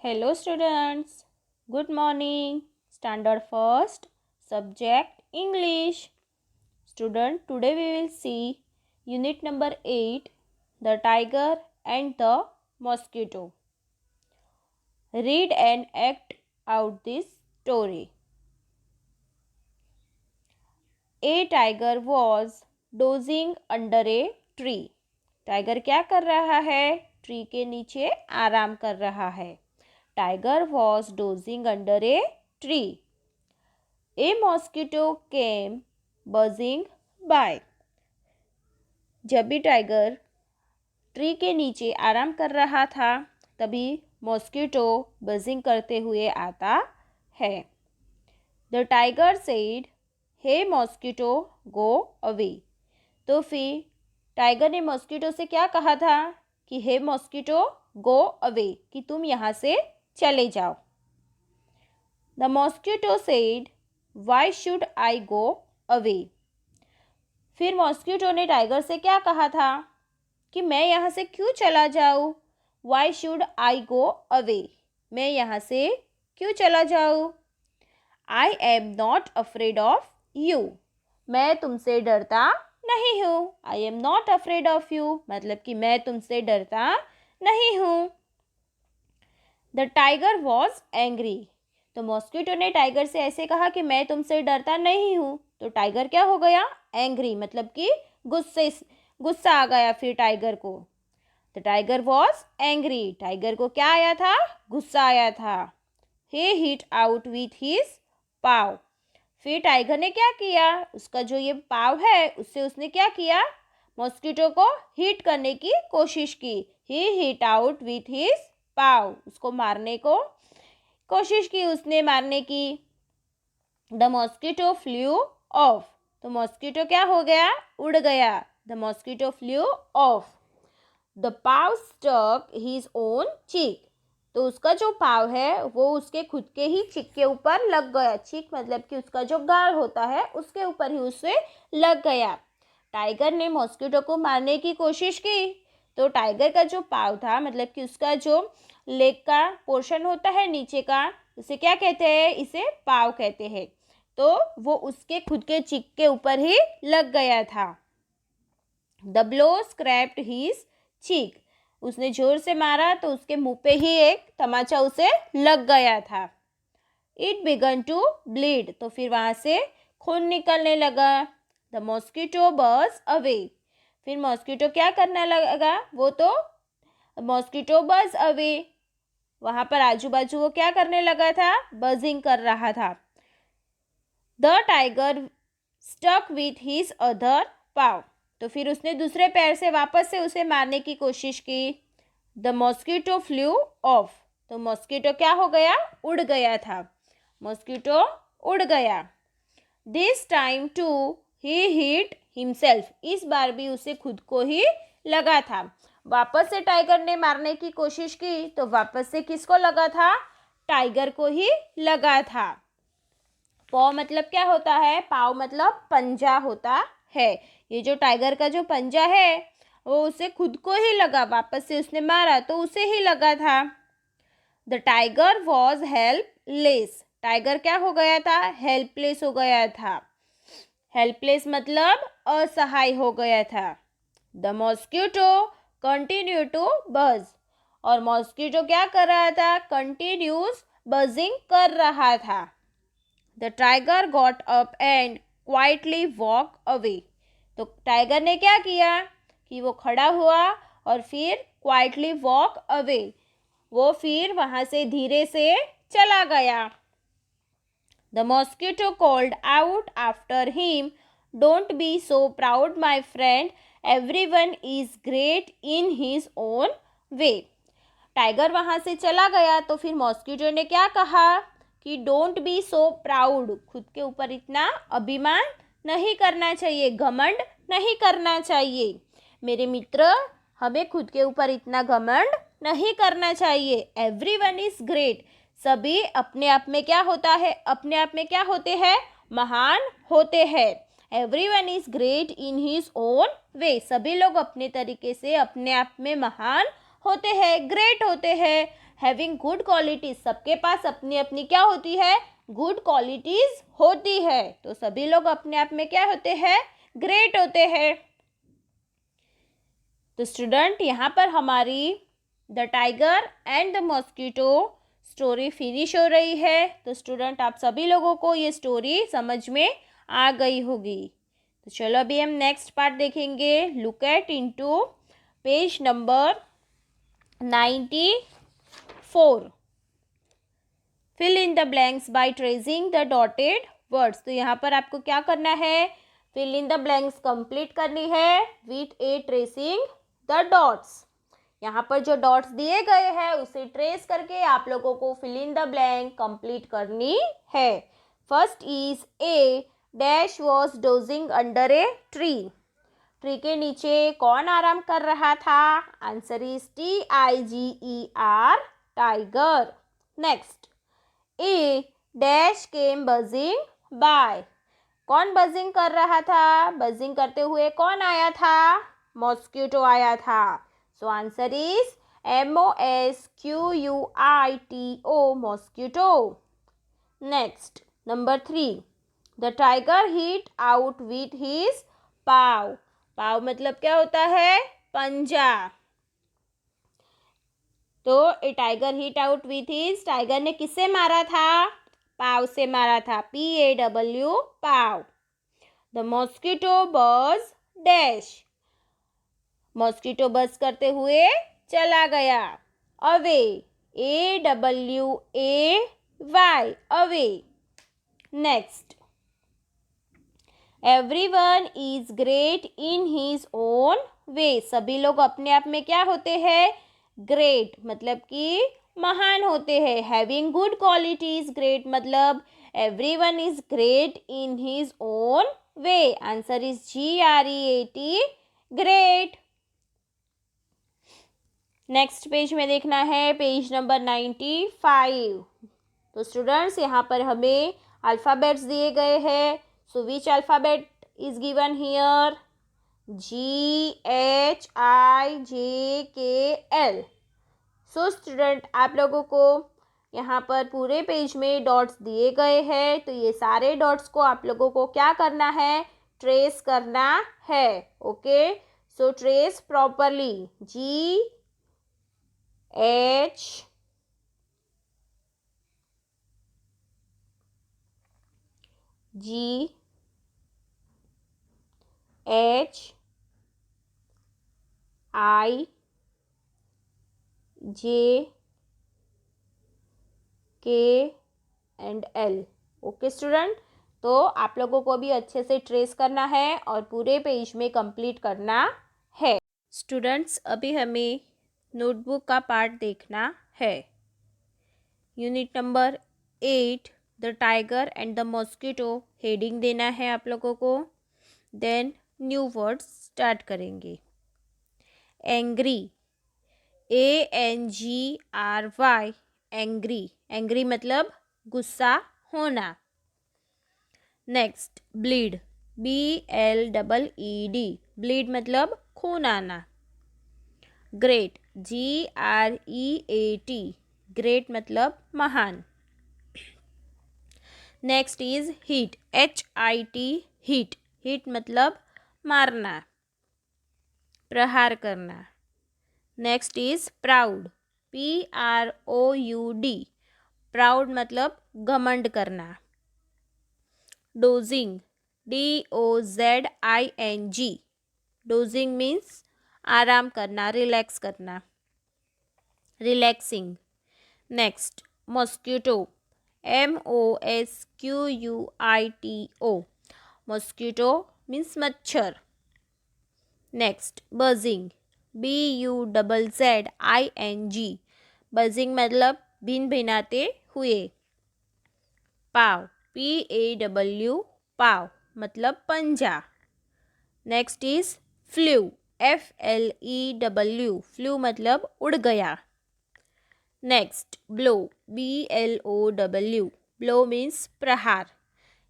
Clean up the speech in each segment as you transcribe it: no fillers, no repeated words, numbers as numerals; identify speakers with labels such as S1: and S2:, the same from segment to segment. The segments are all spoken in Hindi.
S1: Hello students, good morning. Standard first, subject English. Student, today we will see unit number 8, the tiger and the mosquito. Read and act out this story. A tiger was dozing under a tree. Tiger क्या कर रहा है? ट्री के नीचे आराम कर रहा है. Tiger was dozing under a tree. A mosquito came buzzing by. जब भी टाइगर ट्री के नीचे आराम कर रहा था तभी मॉस्किटो बजिंग करते हुए आता है. The tiger said, "Hey mosquito, go away." तो फिर टाइगर ने मॉस्किटो से क्या कहा था कि हे मॉस्किटो गो अवे, कि तुम यहाँ से चले जाओ. The mosquito said, "Why should I go away?" फिर मॉस्किटो ने टाइगर से क्या कहा था कि मैं यहाँ से क्यों चला जाऊँ. Why should I go away? मैं यहाँ से क्यों चला जाऊँ. I am not afraid of you. मैं तुमसे डरता नहीं हूँ. I am not afraid of you मतलब कि मैं तुमसे डरता नहीं हूँ. The tiger was angry. तो मॉस्किटो ने टाइगर से ऐसे कहा कि मैं तुमसे डरता नहीं हूँ. तो टाइगर क्या हो गया? एंग्री मतलब कि गुस्सा आ गया फिर टाइगर को. The tiger was angry. Tiger को क्या आया था? गुस्सा आया था. ही हिट आउट विथ हिज पाव. फिर टाइगर ने क्या किया? उसका जो ये पाव है उससे उसने क्या किया? मॉस्किटो को हिट करने की कोशिश की. He hit out with his paw. उसको मारने को कोशिश की उसने मारने की. The mosquito flew off. तो मॉस्किटो क्या हो गया? उड़ गया. The mosquito flew off. The paw stuck his own cheek. तो उसका जो पाव है वो उसके खुद के ही चिक के ऊपर लग गया. चिक मतलब कि उसका जो गाल होता है उसके ऊपर ही उससे लग गया. टाइगर ने मॉस्किटो को मारने की कोशिश की तो टाइगर का जो पाव था मतलब कि उसका जो लेग का पोर्शन होता है नीचे का, उसे क्या कहते हैं? इसे पाव कहते हैं. तो वो उसके खुद के चिक के ऊपर ही लग गया था. The blow scraped his cheek. उसने जोर से मारा तो उसके मुंह पे ही एक तमाचा उसे लग गया था. It began to bleed. तो फिर वहाँ से खून निकलने लगा. The mosquito buzz away. फिर मॉस्किटो क्या करने लगा? वो तो मॉस्किटो बज अवे. वहाँ पर आजू बाजू वो क्या करने लगा था? बजिंग कर रहा था. The tiger stuck with his other paw. तो फिर उसने दूसरे पैर से वापस से उसे मारने की कोशिश की. The mosquito flew off. तो मॉस्किटो क्या हो गया? उड़ गया था. मॉस्किटो उड़ गया. This time too he hit himself. इस बार भी उसे खुद को ही लगा था. वापस से टाइगर ने मारने की कोशिश की तो वापस से किसको लगा था? टाइगर को ही लगा था. पॉ मतलब क्या होता है? पाव मतलब पंजा होता है. ये जो टाइगर का जो पंजा है वो उसे खुद को ही लगा. वापस से उसने मारा तो उसे ही लगा था. The tiger was helpless. Tiger क्या हो गया था? हेल्पलेस हो गया था. हेल्पलेस मतलब असहाय हो गया था. द मॉस्किटो कंटिन्यू टू बज. और मॉस्किटो क्या कर रहा था? कंटिन्यूस बजिंग कर रहा था. The tiger got up and quietly walk away. तो टाइगर ने क्या किया कि वो खड़ा हुआ और फिर क्वाइटली वॉक अवे. वो फिर वहाँ से धीरे से चला गया. The mosquito called out after him, "don't be so proud my friend, everyone is great in his own way." Tiger वहाँ से चला गया तो फिर मॉस्किटो ने क्या कहा कि डोंट बी सो प्राउड. खुद के ऊपर इतना अभिमान नहीं करना चाहिए, घमंड नहीं करना चाहिए. मेरे मित्र, हमें खुद के ऊपर इतना घमंड नहीं करना चाहिए. Everyone is great. सभी अपने आप में क्या होता है? अपने आप में क्या होते हैं? महान होते हैं. Everyone is great in his own way. सभी लोग अपने तरीके से अपने आप में महान होते हैं, ग्रेट होते हैं. हैविंग गुड क्वालिटीज, सबके पास अपनी अपनी क्या होती है, गुड क्वालिटीज होती है। तो सभी लोग अपने आप में क्या होते हैं, ग्रेट होते हैं। तो स्टूडेंट यहाँ पर हमारी the tiger and the mosquito story finish हो रही है। तो स्टूडेंट आप सभी लोगों को ये स्टोरी समझ में आ गई होगी। तो चलो अभी हम नेक्स्ट पार्ट देखेंगे। Look at into page number 94। Fill in the blanks by tracing the dotted words. तो यहाँ पर आपको क्या करना है, fill in the blanks complete करनी है with a tracing the dots. यहाँ पर जो डॉट्स दिए गए हैं उसे ट्रेस करके आप लोगों को fill in the blank complete करनी है। First is a dash was dozing under a tree. Tree के नीचे कौन आराम कर रहा था, answer is TIGER, tiger. Next, a dash came buzzing by. कौन बजिंग कर रहा था, बजिंग करते हुए कौन आया था, मॉस्किटो आया था। So answer is MOSQUITO, mosquito. Next, number 3, the tiger hit out with his paw. Paw मतलब क्या होता है, पंजा। तो a tiger hit out with his, tiger ने किससे मारा था, पाव से मारा था, PAW, paw. The mosquito buzz dash. Mosquito buzz करते हुए चला गया, away, AWAY, away. Next, everyone is great in his own way. सभी लोग अपने आप में क्या होते हैं, ग्रेट मतलब कि महान होते हैं। हैविंग गुड क्वालिटीज, ग्रेट मतलब everyone is great in his own way. Answer is GREAT, great. Next page में देखना है, पेज नंबर 95। तो स्टूडेंट्स यहाँ पर हमें अल्फ़ाबेट्स दिए गए हैं। So which alphabet is given here, GHIJKL। So student आप लोगों को यहाँ पर पूरे पेज में डॉट्स दिए गए हैं। तो ये सारे डॉट्स को आप लोगों को क्या करना है, ट्रेस करना है। Okay, so trace properly, GHIJKL। Okay student, तो आप लोगों को भी अच्छे से ट्रेस करना है और पूरे पेज में कंप्लीट करना है। स्टूडेंट्स अभी हमें नोटबुक का पार्ट देखना है। Unit number 8, the tiger and the mosquito, heading देना है आप लोगों को। देन न्यू वर्ड्स स्टार्ट करेंगे। एंग्री, ANGRY, एंग्री, एंग्री मतलब गुस्सा होना। नेक्स्ट, ब्लीड, BLEED, ब्लीड मतलब खून आना। ग्रेट, GREAT, ग्रेट मतलब महान। Next is hit, HIT, hit, hit मतलब मारना, प्रहार करना। Next is proud, PROUD, proud मतलब घमंड करना। डोजिंग, DOZING, डोजिंग मीन्स आराम करना, रिलैक्स करना, relaxing. Next, mosquito, MOSQUITO, mosquito means मच्छर। नेक्स्ट, बजिंग, BUZZING, बजिंग मतलब भिन भिनाते हुए। पाव, PAW, पाव मतलब पंजा। Next is flu, FLEW, flu मतलब उड़ गया। Next, blow, BLOW, blow means प्रहार।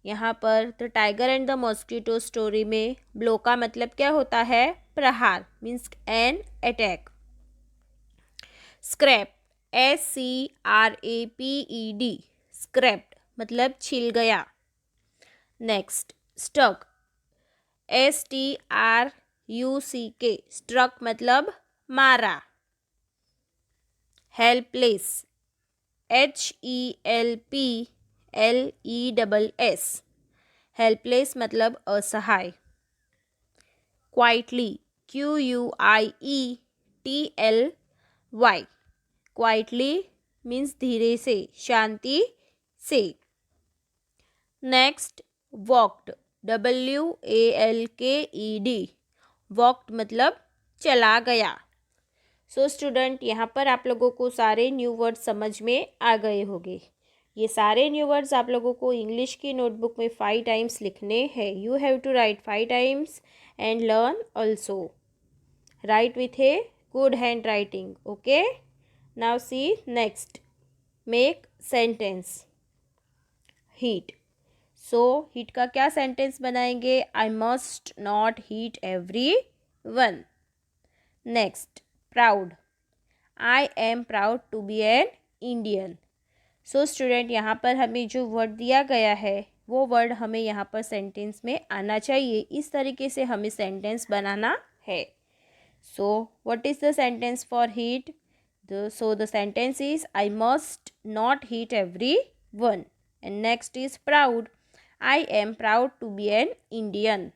S1: यहाँ पर the tiger and the mosquito story में ब्लो का मतलब क्या होता है, प्रहार means an attack. Scrap, SCRAPED, scraped मतलब छिल गया. नेक्स्ट, स्टक, STRUCK, स्ट्रक मतलब मारा. हेल्पलेस, HELPLESS, हेल्पलेस मतलब असहाय. क्वाइटली, QUIETLY, क्वाइटली मीन्स धीरे से, शांति से. नेक्स्ट, वॉक्ड, WALKED, वॉक्ड मतलब चला गया. सो स्टूडेंट, यहाँ पर आप लोगों को सारे न्यू वर्ड्स समझ में आ गए होंगे. ये सारे न्यू वर्ड्स आप लोगों को इंग्लिश की नोटबुक में 5 टाइम्स लिखने हैं. You have to write 5 times and learn also. Write with a good handwriting. Okay, now see next. Make sentence. Hit. So hit का क्या सेंटेंस बनाएंगे? I must not hit everyone. Next, proud. I am proud to be an Indian. So student, यहाँ पर हमें जो वर्ड दिया गया है वो वर्ड हमें यहाँ पर सेंटेंस में आना चाहिए. इस तरीके से हमें सेंटेंस बनाना है. So what is the sentence for heat? So the sentence is, I must not hit everyone. And next is proud. I am proud to be an Indian.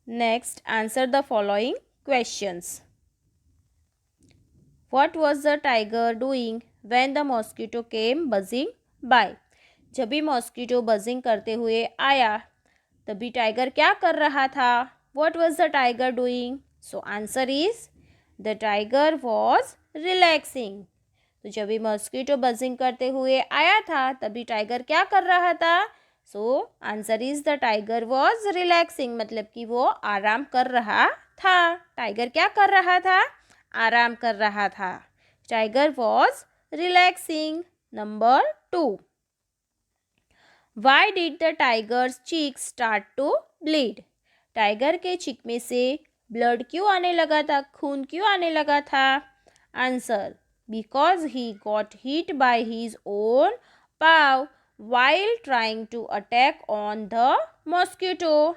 S1: Next, answer the following questions. What was the tiger doing when the mosquito came buzzing by? जब भी मॉस्किटो बजिंग करते हुए आया तभी टाइगर क्या कर रहा था? What was the tiger doing? So answer is, the tiger was relaxing. तो जब भी मॉस्किटो बजिंग करते हुए आया था तभी टाइगर क्या कर रहा था? So answer is, the tiger was relaxing, मतलब कि वो आराम कर रहा था. टाइगर क्या कर रहा था? आराम कर रहा था. Tiger was relaxing. Number 2. Why did the tiger's cheek start to bleed? Tiger के चिक में से ब्लड क्यों आने लगा था? खून क्यों आने लगा था? Answer, because he got hit by his own paw while trying to attack on the mosquito.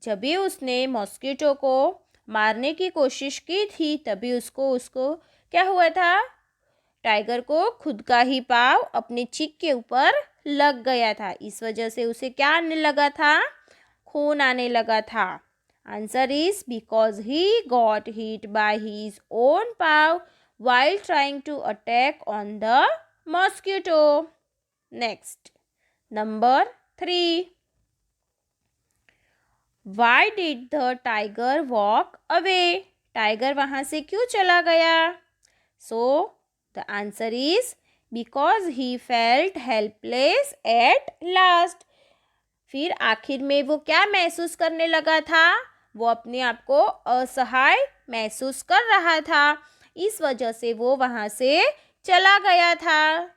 S1: जब भी उसने मॉस्किटो को मारने की कोशिश की थी तभी उसको क्या हुआ था? टाइगर को खुद का ही पाव अपने चिक के ऊपर लग गया था. इस वजह से उसे क्या आने लगा था? खून आने लगा था. Answer is, because he got hit by his own pav while trying to attack on the mosquito. Next, number 3. Why did the tiger walk away? Tiger वहाँ से क्यों चला गया? So the answer is, because he felt helpless at last. फिर आखिर में वो क्या महसूस करने लगा था? वो अपने आप को असहाय महसूस कर रहा था. इस वजह से वो वहाँ से चला गया था.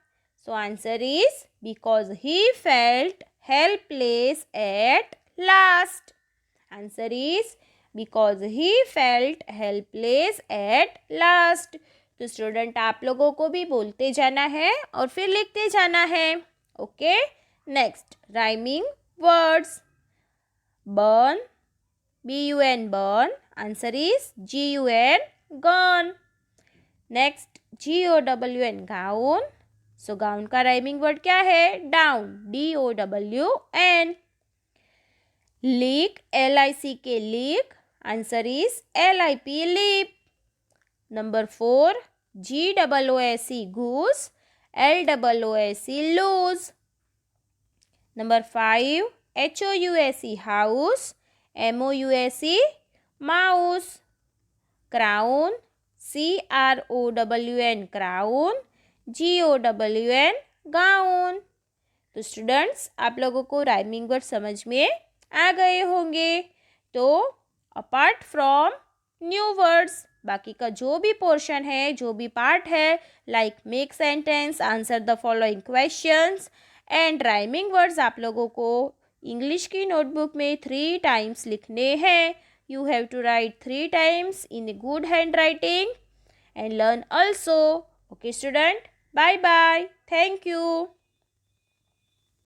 S1: So answer is, because he felt helpless at last. Answer is, because he felt helpless at last. तो स्टूडेंट, आप लोगों को भी बोलते जाना है और फिर लिखते जाना है. Okay, next, rhyming words. Burn, BUN burn. Answer is GUN gone. Next, GOWN gown. So gown का राइमिंग वर्ड क्या है? Down, DOWN. Lick, LICK lick. Answer is LIP lip. Number 4, GOOSE goose, LOOSE loose. Number 5, HOUSE house, MOUSE mouse. Crown, CROWN crown, GOWN gown. तो स्टूडेंट्स, आप लोगों को राइमिंग वर्ड समझ में आ गए होंगे. तो अपार्ट फ्रॉम न्यू वर्ड्स, बाकी का जो भी पोर्शन है, जो भी पार्ट है, like make sentence, answer the following questions and rhyming words, आप लोगों को इंग्लिश की नोटबुक में 3 टाइम्स लिखने हैं. You have to write 3 times in a good handwriting and learn also. Okay student, bye bye. Thank you.